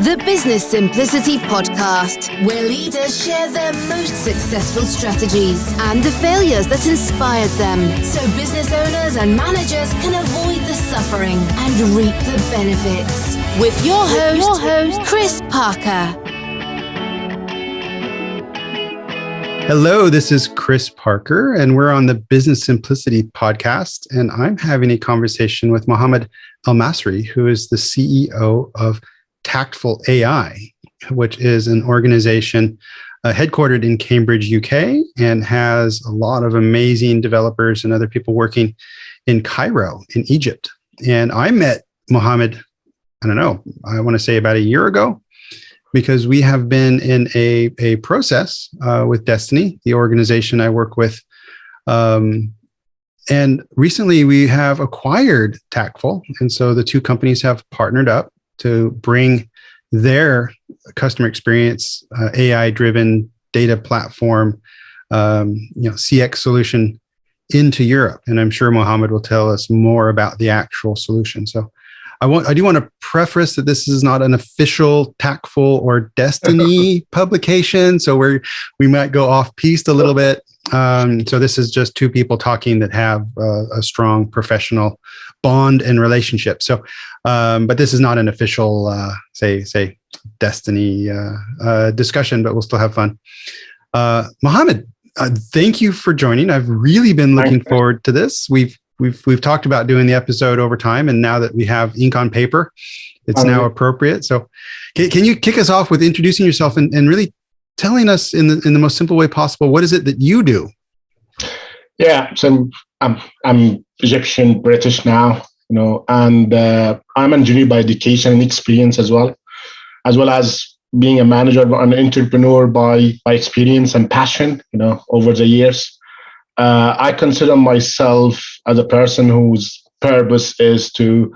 The Business Simplicity Podcast, where leaders share their most successful strategies and the failures that inspired them, so business owners and managers can avoid the suffering and reap the benefits. With your host, Chris Parker. Hello, this is Chris Parker, and we're on the Business Simplicity Podcast, and I'm having a conversation with Mohamed Elmasry, who is the CEO of Tactful AI, which is an organization headquartered in Cambridge, UK, and has a lot of amazing developers and other people working in Cairo, in Egypt. And I met Mohamed, I want to say about a year ago, because we have been in a process with Dstny, the organization I work with. And recently we have acquired Tactful. And so the two companies have partnered up to bring their customer experience, AI-driven data platform, CX solution into Europe. And I'm sure Mohamed will tell us more about the actual solution. So I do want to preface that this is not an official Tactful or Dstny publication. So we might go off-piste a little bit. So this is just two people talking that have a strong professional bond and relationship. So, but this is not an official, say Dstny discussion, but we'll still have fun. Mohamed, thank you for joining. I've really been looking forward to this. We've talked about doing the episode over time, and now that we have ink on paper, it's now appropriate. So, can you kick us off with introducing yourself and really telling us in the most simple way possible, what is it that you do? Yeah, so I'm Egyptian British now, and I'm an engineer by education and experience as well as being a manager and an entrepreneur by experience and passion, over the years. I consider myself as a person whose purpose is to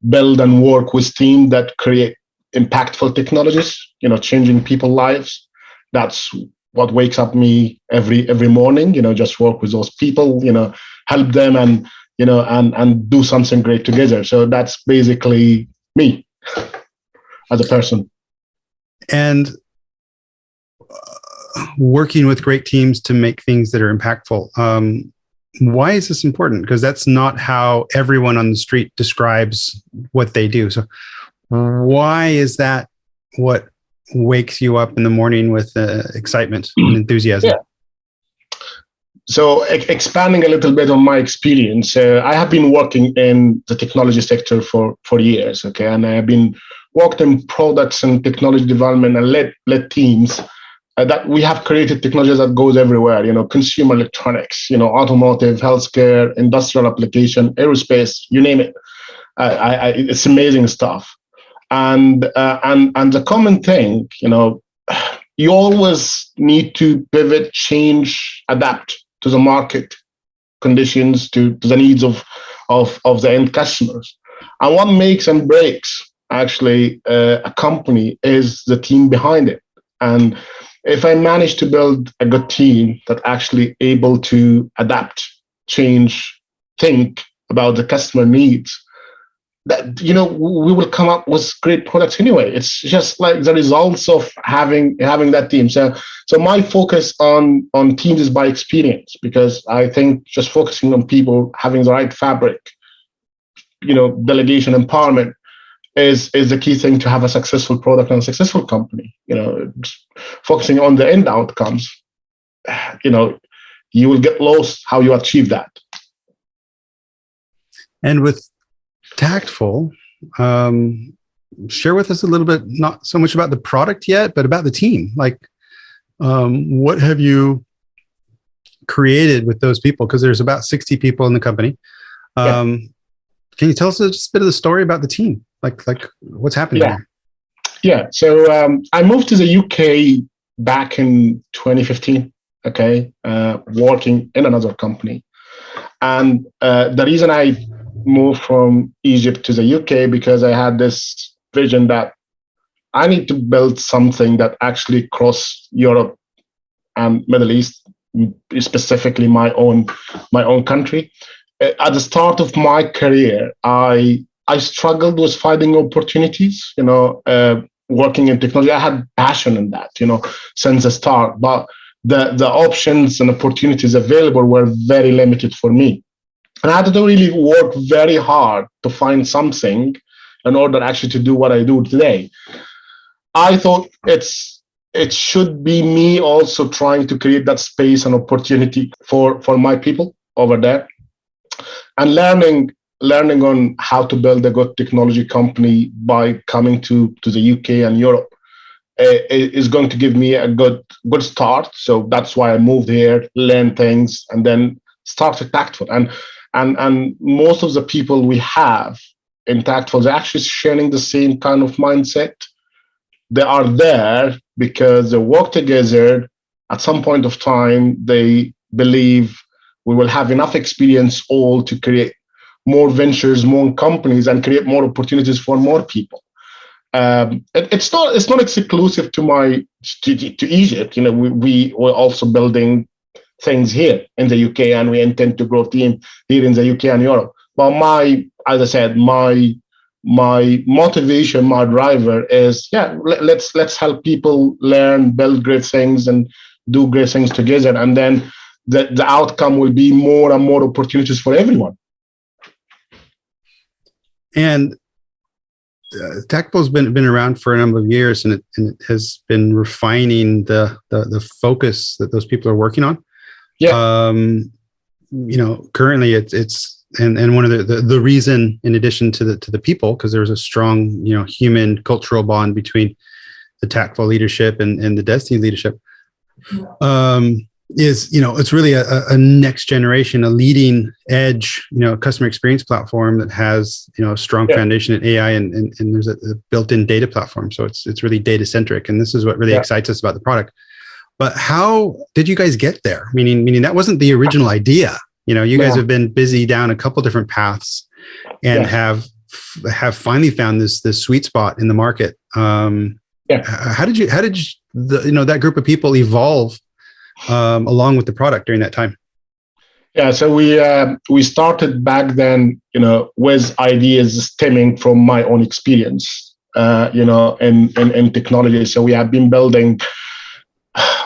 build and work with teams that create impactful technologies, changing people's lives. That's what wakes up me every morning, just work with those people, help them and do something great together. So that's basically me as a person. And working with great teams to make things that are impactful. Why is this important? Because that's not how everyone on the street describes what they do. So why is that what wakes you up in the morning with excitement and enthusiasm? Yeah. So expanding a little bit on my experience, I have been working in the technology sector for years, okay? And I have been worked in products and technology development and led teams that we have created technologies that goes everywhere, consumer electronics, automotive, healthcare, industrial application, aerospace, you name it. It's amazing stuff. And the common thing, you always need to pivot, change, adapt to the market conditions, to the needs of the end customers. And what makes and breaks actually a company is the team behind it. And if I manage to build a good team that actually able to adapt, change, think about the customer needs, that we will come up with great products anyway. It's just like the results of having that team. So my focus on teams is by experience, because I think just focusing on people having the right fabric, delegation, empowerment is the key thing to have a successful product and a successful company. Focusing on the end outcomes, you will get lost how you achieve that. And with Tactful, share with us a little bit, not so much about the product yet, but about the team. Like, what have you created with those people? Because there's about 60 people in the company. Can you tell us just a bit of the story about the team? Like what's happening there? Yeah. So I moved to the UK back in 2015. Okay, working in another company, and the reason I moved from Egypt to the UK because I had this vision that I need to build something that actually cross Europe and Middle East, specifically my own country. At the start of my career, I struggled with finding opportunities, working in technology, I had passion in that, since the start. But the options and opportunities available were very limited for me. And I had to really work very hard to find something in order actually to do what I do today. I thought it should be me also trying to create that space and opportunity for my people over there, and learning on how to build a good technology company by coming to the UK and Europe is going to give me a good start. So that's why I moved here, learn things, and then started Tactful. And most of the people we have in Tactful, they're actually sharing the same kind of mindset. They are there because they work together. At some point of time, they believe we will have enough experience all to create more ventures, more companies, and create more opportunities for more people. It's not exclusive to Egypt. We're also building things here in the UK, and we intend to grow team here in the UK and Europe. But as I said, my motivation, my driver is, let's help people learn, build great things, and do great things together, and then the outcome will be more and more opportunities for everyone. And Tactful's been around for a number of years, and it has been refining the focus that those people are working on. Yeah. Currently it's and one of the reason, in addition to the people, because there's a strong human cultural bond between the Tactful leadership and the Dstny leadership, is it's really a next generation, a leading edge customer experience platform that has a strong foundation in AI, and there's a built-in data platform. So it's really data centric, and this is what really excites us about the product. But how did you guys get there? Meaning that wasn't the original idea. You guys have been busy down a couple different paths, and have finally found this sweet spot in the market. How did that group of people evolve along with the product during that time? Yeah, so we started back then, with ideas stemming from my own experience, in technology. So we have been building.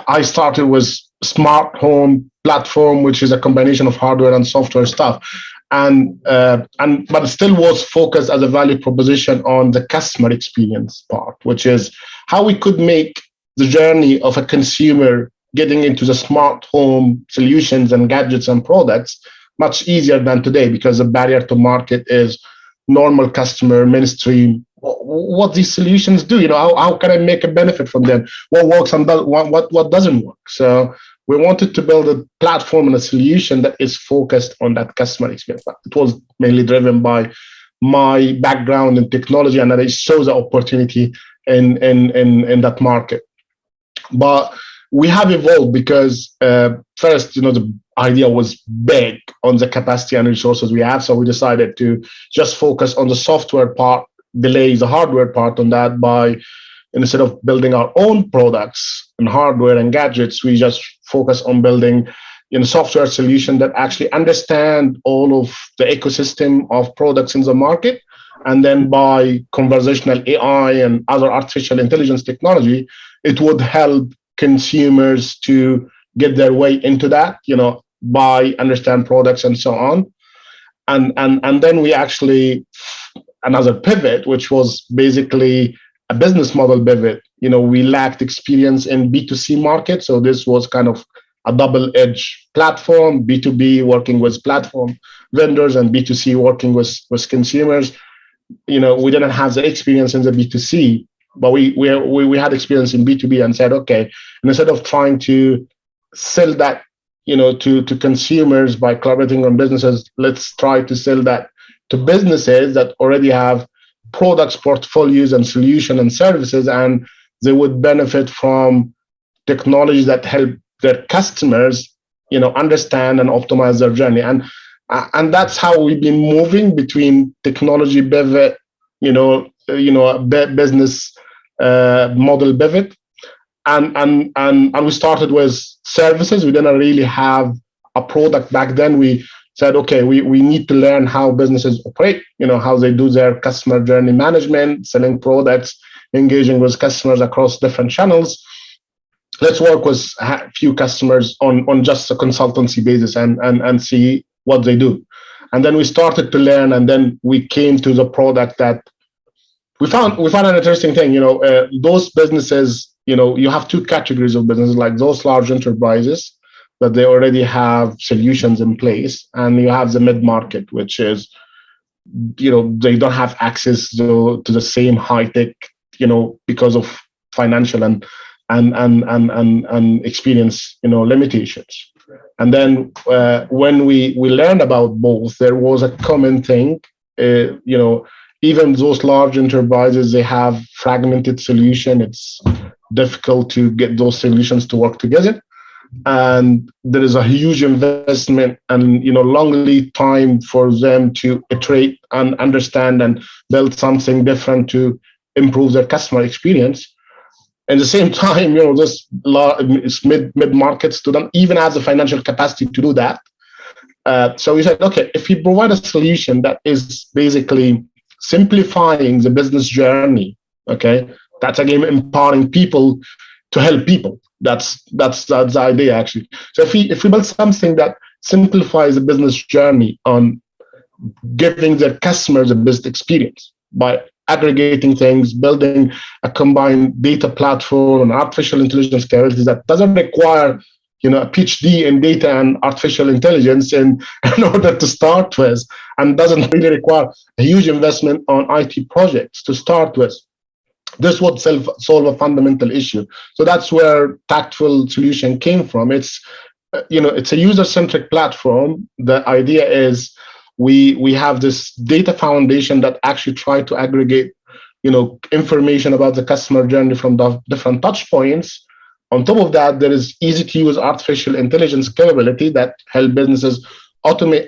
I started with smart home platform, which is a combination of hardware and software stuff, but it still was focused as a value proposition on the customer experience part, which is how we could make the journey of a consumer getting into the smart home solutions and gadgets and products much easier than today, because the barrier to market is normal customer, mainstream. What these solutions do, how can I make a benefit from them? What works and what doesn't work? So we wanted to build a platform and a solution that is focused on that customer experience. It was mainly driven by my background in technology, and that it shows the opportunity in that market. But we have evolved because first, the idea was big on the capacity and resources we have. So we decided to just focus on the software part, delay the hardware part on that, by instead of building our own products and hardware and gadgets, we just focus on building software solution that actually understand all of the ecosystem of products in the market. And then by conversational AI and other artificial intelligence technology, it would help consumers to get their way into that, by understand products and so on. And then we actually, another pivot, which was basically a business model pivot. We lacked experience in B2C market. So this was kind of a double-edged platform, B2B working with platform vendors and B2C working with consumers. We didn't have the experience in the B2C, but we had experience in B2B, and said, okay, and instead of trying to sell that, to consumers by collaborating on businesses, let's try to sell that to businesses that already have products, portfolios, and solution and services, and they would benefit from technologies that help their customers, understand and optimize their journey. And that's how we've been moving between technology pivot, business model pivot, and we started with services. We didn't really have a product back then. We said, okay, we need to learn how businesses operate, how they do their customer journey management, selling products, engaging with customers across different channels. Let's work with a few customers on just a consultancy basis and see what they do. And then we started to learn, and then we came to the product that we found an interesting thing. Those businesses, you have two categories of businesses, like those large enterprises that they already have solutions in place, and you have the mid-market, which is, they don't have access to the same high tech, because of financial and experience, limitations. And then when we learned about both, there was a common thing. Even those large enterprises, they have fragmented solution. It's difficult to get those solutions to work together, and there is a huge investment and long lead time for them to iterate and understand and build something different to improve their customer experience. At the same time, this mid markets don't even have the financial capacity to do that. So we said, okay, if we provide a solution that is basically simplifying the business journey, okay, that's again empowering people to help people. That's the idea, actually. So if we build something that simplifies the business journey on giving their customers the best experience by aggregating things, building a combined data platform and artificial intelligence capabilities that doesn't require a PhD in data and artificial intelligence in order to start with, and doesn't really require a huge investment on IT projects to start with. This would solve a fundamental issue. So that's where Tactful solution came from. It's it's a user-centric platform. The idea is we have this data foundation that actually try to aggregate information about the customer journey from the different touch points. On top of that, there is easy to use artificial intelligence capability that help businesses automate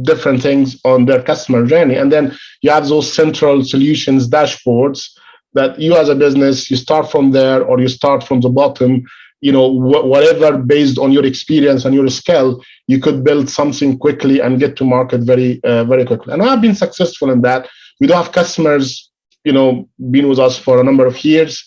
different things on their customer journey. And then you have those central solutions dashboards that you as a business, you start from there or you start from the bottom, whatever based on your experience and your skill, you could build something quickly and get to market very, very quickly. And I've been successful in that. We do have customers, been with us for a number of years.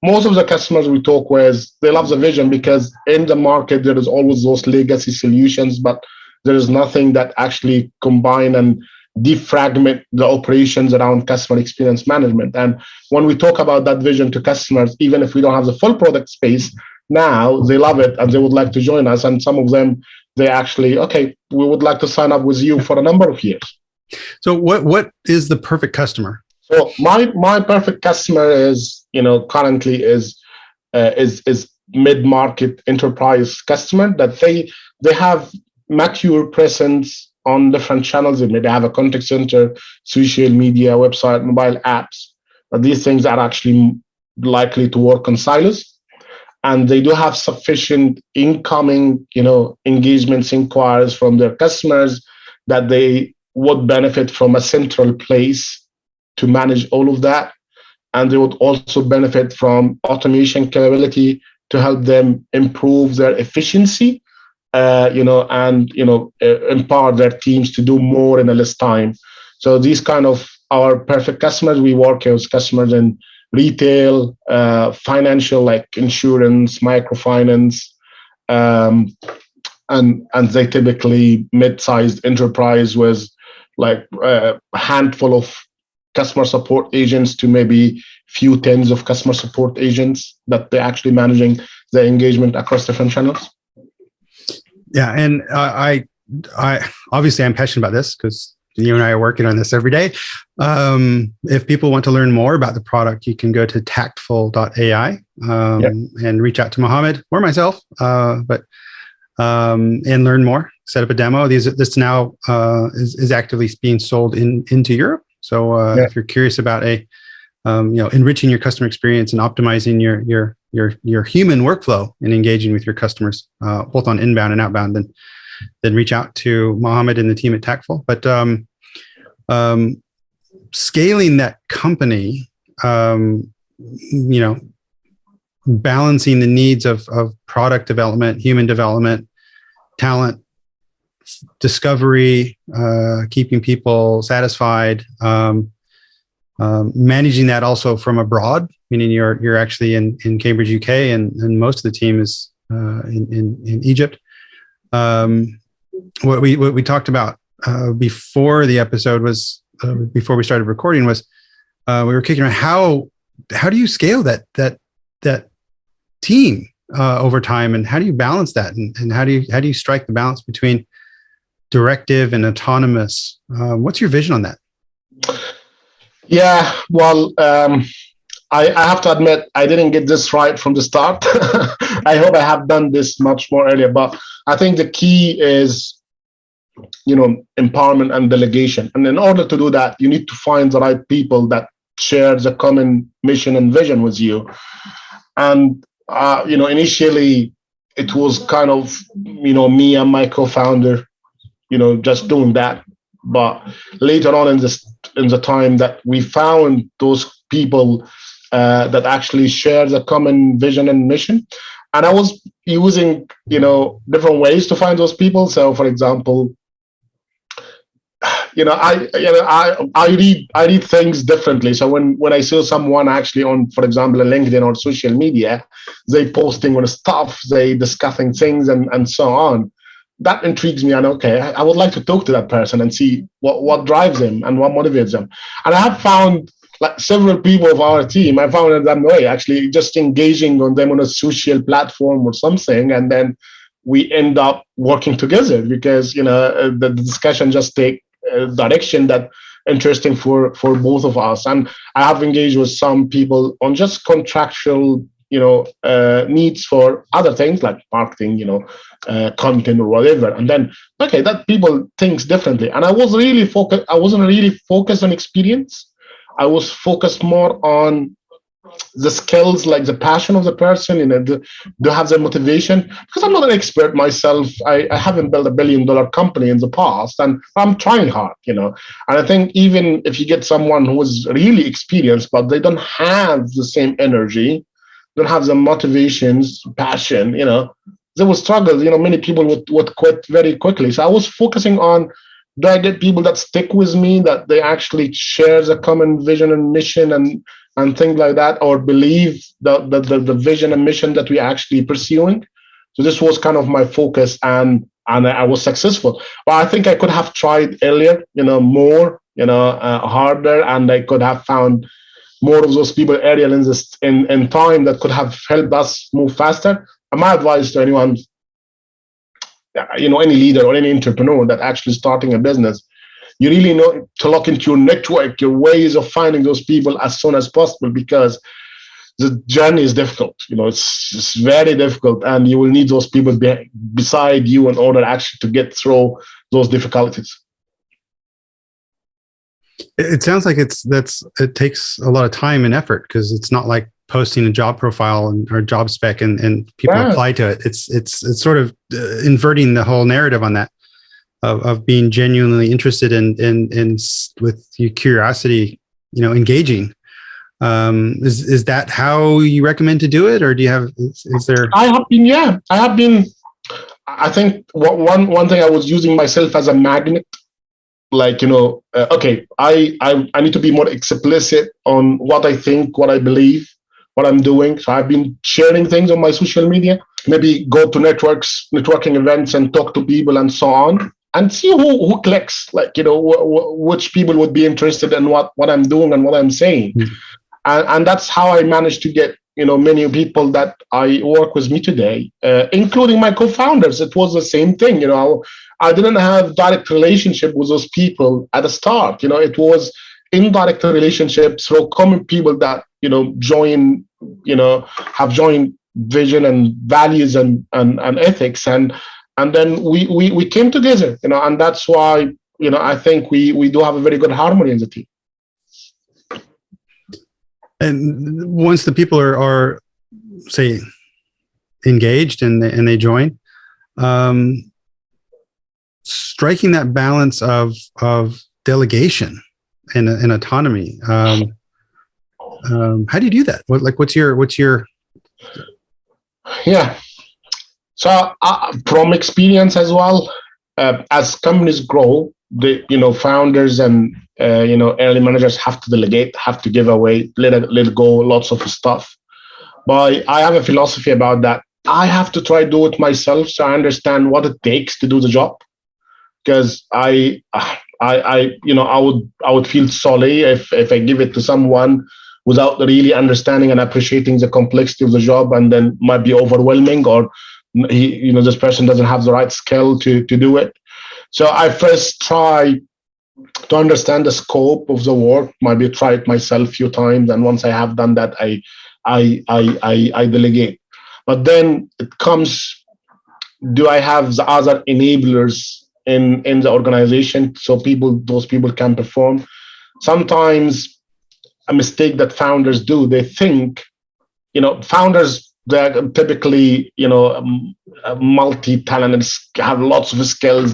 Most of the customers we talk with, they love the vision, because in the market, there is always those legacy solutions, but there is nothing that actually combine and defragment the operations around customer experience management. And when we talk about that vision to customers, even if we don't have the full product space, now they love it and they would like to join us. And some of them, they actually, okay, we would like to sign up with you for a number of years. So what is the perfect customer? So my perfect customer is, currently is mid-market enterprise customer that they have mature presence on different channels. They maybe have a contact center, social media, website, mobile apps. But these things are actually likely to work on silos. And they do have sufficient incoming, engagements, inquiries from their customers that they would benefit from a central place to manage all of that. And they would also benefit from automation capability to help them improve their efficiency, empower their teams to do more in a less time. So these kind of our perfect customers. We work with customers in retail, financial, like insurance, microfinance, and they typically mid-sized enterprise with like a handful of customer support agents to maybe few tens of customer support agents that they're actually managing the engagement across different channels. Yeah, and I obviously I'm passionate about this because you and I are working on this every day. If people want to learn more about the product, you can go to tactful.ai and reach out to Mohamed or myself, and learn more. Set up a demo. This now is actively being sold into Europe. So if you're curious about enriching your customer experience and optimizing your human workflow and engaging with your customers, both on inbound and outbound, then reach out to Mohamed and the team at Tactful. But scaling that company, balancing the needs of product development, human development, talent, discovery, keeping people satisfied, managing that also from abroad, meaning you're actually in Cambridge, UK, and most of the team is in Egypt. What we talked about before the episode was before we started recording was we were kicking around how do you scale that team over time, and how do you balance that, and how do you strike the balance between directive and autonomous? What's your vision on that? Yeah, well, I have to admit I didn't get this right from the start. I hope I have done this much more earlier, but I think the key is, empowerment and delegation. And in order to do that, you need to find the right people that share the common mission and vision with you. And initially it was kind of me and my co-founder, just doing that. But later on in the time that we found those people that actually share the common vision and mission, and I was using different ways to find those people. So, for example, I read things differently. So when I saw someone actually on, for example, LinkedIn or social media, they posting on stuff, they discussing things and so on, that intrigues me. And okay, I would like to talk to that person and see what drives them and what motivates them. And I have found like several people of our team, I found them way actually just engaging on them on a social platform or something, and then we end up working together because the discussion just take direction that interesting for both of us. And I have engaged with some people on just contractual needs for other things like marketing, content or whatever. And then okay, that people thinks differently. And I wasn't really focused on experience. I was focused more on the skills, like the passion of the person, to have the motivation. Because I'm not an expert myself. I haven't built $1 billion company in the past, and I'm trying hard, And I think even if you get someone who is really experienced, but they don't have the same energy, don't have the motivations, passion, they will struggle. Many people would quit very quickly. So I was focusing on, do I get people that stick with me, that they actually share the common vision and mission and things like that, or believe the vision and mission that we're actually pursuing? So this was kind of my focus, and I was successful. But I think I could have tried earlier, more, harder, and I could have found more of those people earlier in time that could have helped us move faster. And my advice to anyone, any leader or any entrepreneur that actually starting a business, you really know to look into your network, your ways of finding those people as soon as possible, because the journey is difficult. It's very difficult, and you will need those people beside you in order actually to get through those difficulties. It sounds like it takes a lot of time and effort, because it's not like posting a job profile or job spec and people apply to it. It's sort of inverting the whole narrative on that of being genuinely interested in with your curiosity, engaging. Is that how you recommend to do it, or do you have? Is there? I have been. I think one thing I was using myself as a magnet. Like, okay, I need to be more explicit on what I think, what I believe, what I'm doing. So I've been sharing things on my social media, maybe go to networking events and talk to people and so on, and see who clicks, like, which people would be interested in what I'm doing and what I'm saying. Mm-hmm. And that's how I managed to get, many people that I work with me today, including my co-founders. It was the same thing. I didn't have direct relationship with those people at the start. It was indirect relationship through common people that, join, have joined vision and values and ethics. And then we came together, and that's why, I think we do have a very good harmony in the team. And once the people are say engaged and they join, striking that balance of delegation and autonomy. How do you do that? What's your? Yeah. So from experience as well, as companies grow, founders and early managers have to delegate, have to give away, let go lots of stuff. But I have a philosophy about that. I have to try to do it myself, so I understand what it takes to do the job. Because I would feel sorry if I give it to someone without really understanding and appreciating the complexity of the job, and then might be overwhelming, or this person doesn't have the right skill to do it. So I first try to understand the scope of the work, maybe try it myself a few times, and once I have done that, I delegate. But then it comes, do I have the other enablers in the organization so those people can perform? Sometimes a mistake that founders do, they think, founders, they're typically, multi-talented, have lots of skills,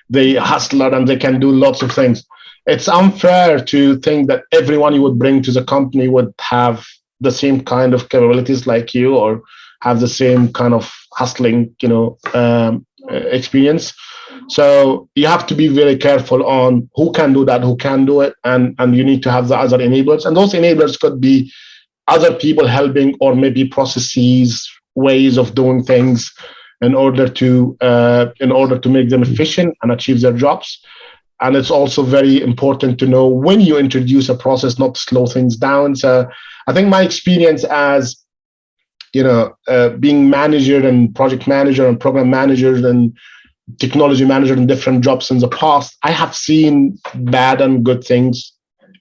they hustler, and they can do lots of things. It's unfair to think that everyone you would bring to the company would have the same kind of capabilities like you, or have the same kind of hustling, experience. So you have to be very careful on who can do that, who can do it, and you need to have the other enablers. And those enablers could be other people helping, or maybe processes, ways of doing things, in order to make them efficient and achieve their jobs. And it's also very important to know when you introduce a process, not to slow things down. So I think my experience as being manager and project manager and program manager and technology manager in different jobs in the past, I have seen bad and good things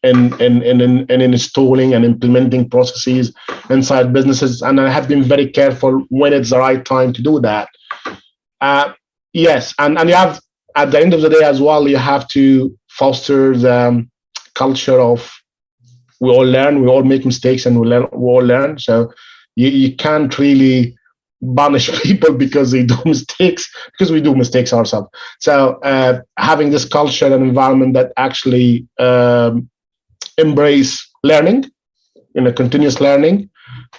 in installing and implementing processes inside businesses, and I have been very careful when it's the right time to do that. Yes, and you have, at the end of the day as well, you have to foster the culture of we all learn, we all make mistakes, and we all learn. So you can't really punish people because they do mistakes, because we do mistakes ourselves. So having this culture and environment that actually embrace learning, continuous learning,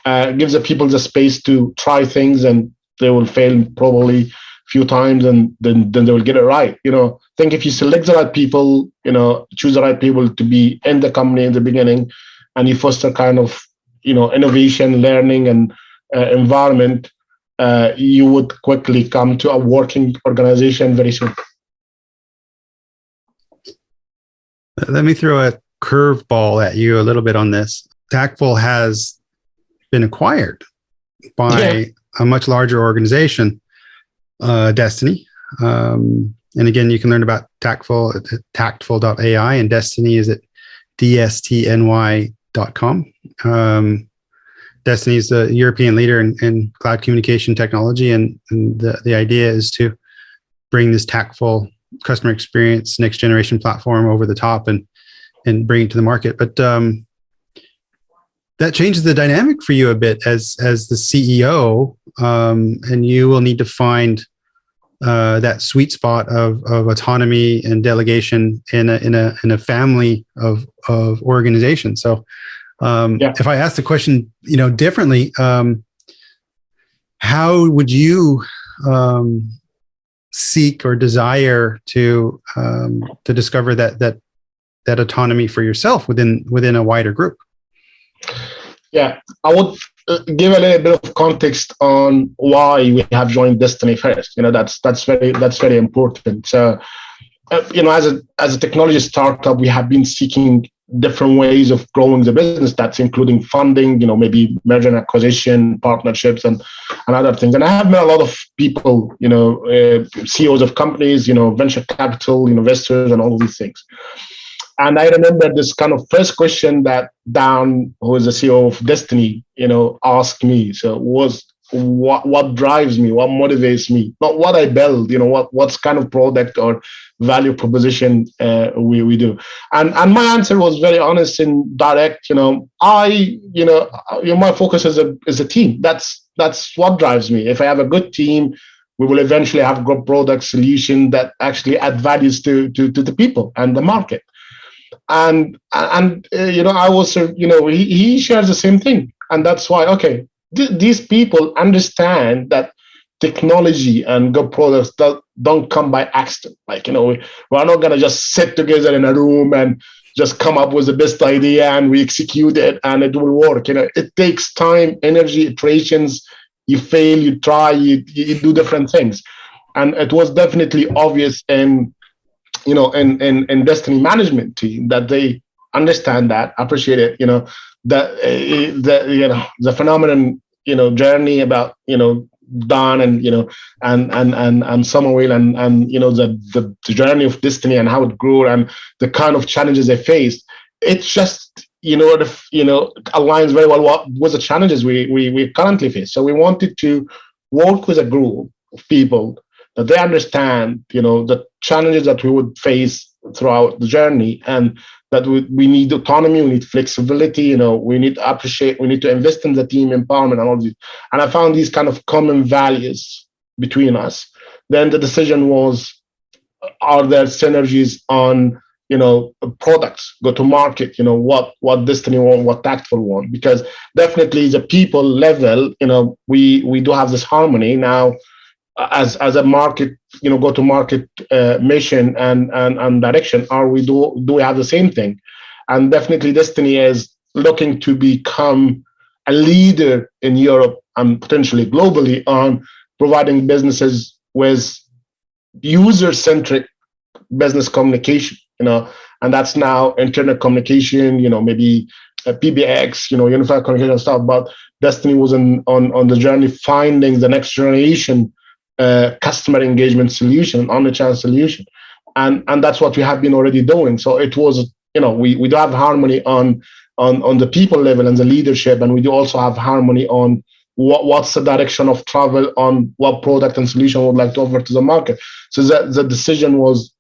gives the people the space to try things, and they will fail probably a few times, and then they will get it right. I think if you select the right people, choose the right people to be in the company in the beginning, and you foster kind of innovation, learning, and environment, you would quickly come to a working organization very soon. Let me throw a curveball at you a little bit on this. Tactful has been acquired by a much larger organization, Dstny. And again, you can learn about Tactful at tactful.ai, and Dstny is at dstny.com. Dstny is the European leader in cloud communication technology, and the idea is to bring this Tactful customer experience next generation platform over the top and bring it to the market. But that changes the dynamic for you a bit as the CEO, and you will need to find that sweet spot of autonomy and delegation in a family of organizations. So if I ask the question, differently, how would you seek or desire to discover that autonomy for yourself within a wider group? Yeah, I would give a little bit of context on why we have joined Dstny first. That's very important. So, as a technology startup, we have been seeking different ways of growing the business. That's including funding, maybe merger and acquisition, partnerships, and other things. And I have met a lot of people, CEOs of companies, venture capital investors, and all of these things. And I remember this kind of first question that Dan, who is the CEO of Dstny, asked me. So was what drives me, what motivates me, not what I build, what's kind of product or value proposition we do. And my answer was very honest and direct. My focus is a team. That's what drives me. If I have a good team, we will eventually have good product solution that actually add values to the people and the market. And I was, he shares the same thing. And that's why, these people understand that technology and good products don't come by accident. Like, we're not going to just sit together in a room and just come up with the best idea and we execute it and it will work. It takes time, energy, iterations. You fail, you try, you do different things. And it was definitely obvious in Dstny management team that they understand that, appreciate it, the phenomenon, journey about, Don and Summerville and the journey of Dstny and how it grew and the kind of challenges they faced. It's just aligns very well with the challenges we currently face. So we wanted to work with a group of people that they understand the challenges that we would face throughout the journey, and that we need autonomy, we need flexibility, we need to appreciate, we need to invest in the team empowerment and all these. And I found these kind of common values between us. Then the decision was, are there synergies on, products, go to market, what Dstny want, what Tactful want? Because definitely the people level, we do have this harmony now as a market, go to market mission and direction. Do we have the same thing? And definitely Dstny is looking to become a leader in Europe and potentially globally on providing businesses with user-centric business communication, and that's now internet communication, maybe PBX, unified communication stuff. But Dstny was on the journey finding the next generation customer engagement solution, omnichannel solution, and that's what we have been already doing. So it was, we do have harmony on the people level and the leadership, and we do also have harmony on what's the direction of travel, on what product and solution we would like to offer to the market. So the decision was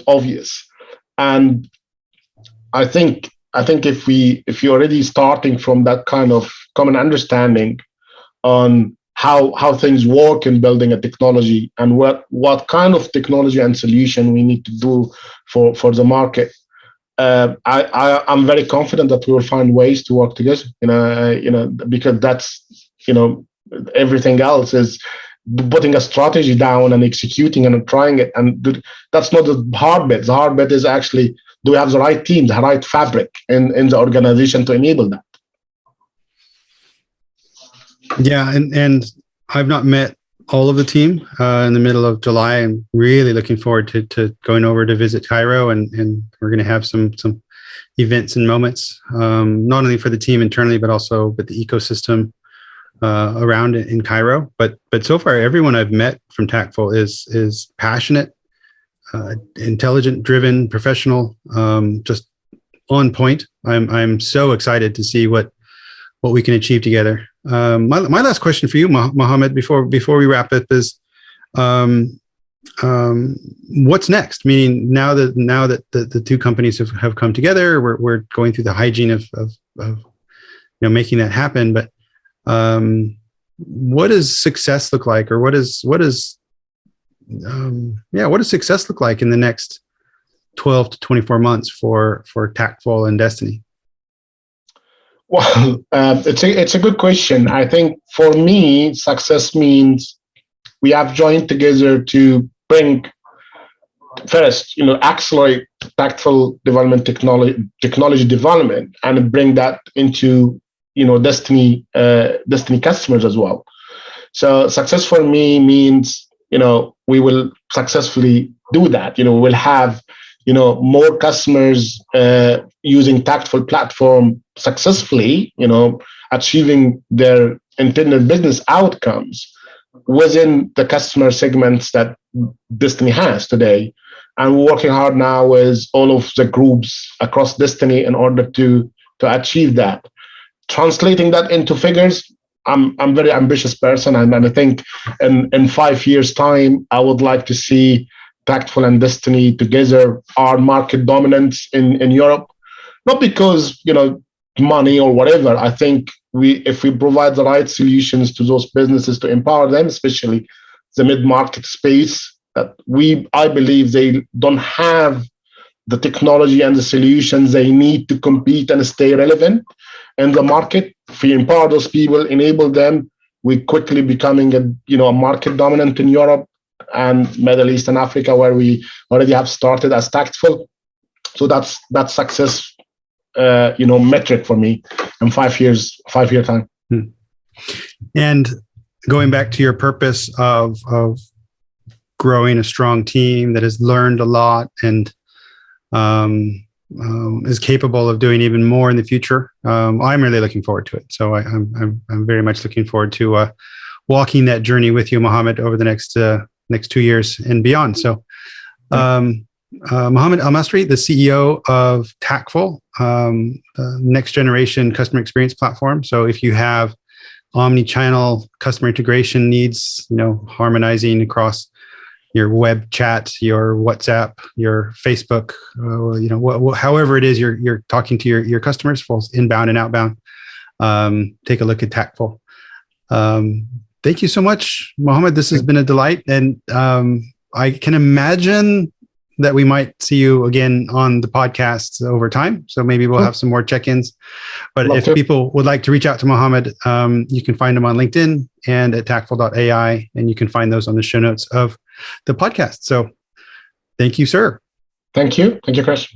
obvious, and I think if you're already starting from that kind of common understanding on how things work in building a technology and what kind of technology and solution we need to do for the market, I'm very confident that we will find ways to work together. Because that's everything else is putting a strategy down and executing and trying it, and that's not the hard bit. The hard bit is actually, do we have the right team, the right fabric in the organization to enable that? Yeah, and I've not met all of the team in the middle of July. I'm really looking forward to going over to visit Cairo, and we're going to have some events and moments, not only for the team internally, but also with the ecosystem around it in Cairo. But so far, everyone I've met from Tactful is passionate, intelligent, driven, professional, just on point. I'm so excited to see what we can achieve together. My last question for you, Mohamed, before we wrap up is, what's next? Meaning now that the two companies have come together, we're going through the hygiene of making that happen. But what does success look like, or what does success look like in the next 12 to 24 months for Tactful and Dstny? Well, it's a good question. I think for me, success means we have joined together to bring, first, accelerate Tactful development, technology development, and bring that into Dstny customers as well. So success for me means we will successfully do that. We will have more customers using Tactful platform successfully, achieving their intended business outcomes within the customer segments that Dstny has today. And we're working hard now with all of the groups across Dstny in order to achieve that. Translating that into figures, I'm a very ambitious person, and I think in 5 years' time, I would like to see Tactful and Dstny together are market dominance in Europe. Not because money or whatever. I think if we provide the right solutions to those businesses to empower them, especially the mid-market space, that I believe they don't have the technology and the solutions they need to compete and stay relevant in the market. If we empower those people, enable them, we're quickly becoming a market dominant in Europe and Middle East and Africa, where we already have started as Tactful. So that's success, metric for me in 5 year time. And going back to your purpose of growing a strong team that has learned a lot and is capable of doing even more in the future, I'm really looking forward to it. So I'm very much looking forward to walking that journey with you, Mohamed, over the next 2 years and beyond. So, Mohamed Elmasry, the CEO of Tactful, the next generation customer experience platform. So if you have omni-channel customer integration needs, harmonizing across your web chat, your WhatsApp, your Facebook, however it is you're talking to your customers, both inbound and outbound, take a look at Tactful. Thank you so much, Mohamed. This has been a delight. And I can imagine that we might see you again on the podcast over time. So maybe we'll have some more check-ins. But if people would like to reach out to Mohamed, you can find him on LinkedIn and at tactful.ai, and you can find those on the show notes of the podcast. So thank you, sir. Thank you. Thank you, Chris.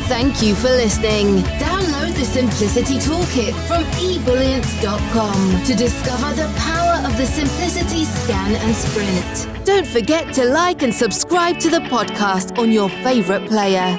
Thank you for listening. Download the Simplicity Toolkit from Ebullient.com to discover the power of the Simplicity Scan and Sprint. Don't forget to like and subscribe to the podcast on your favorite player.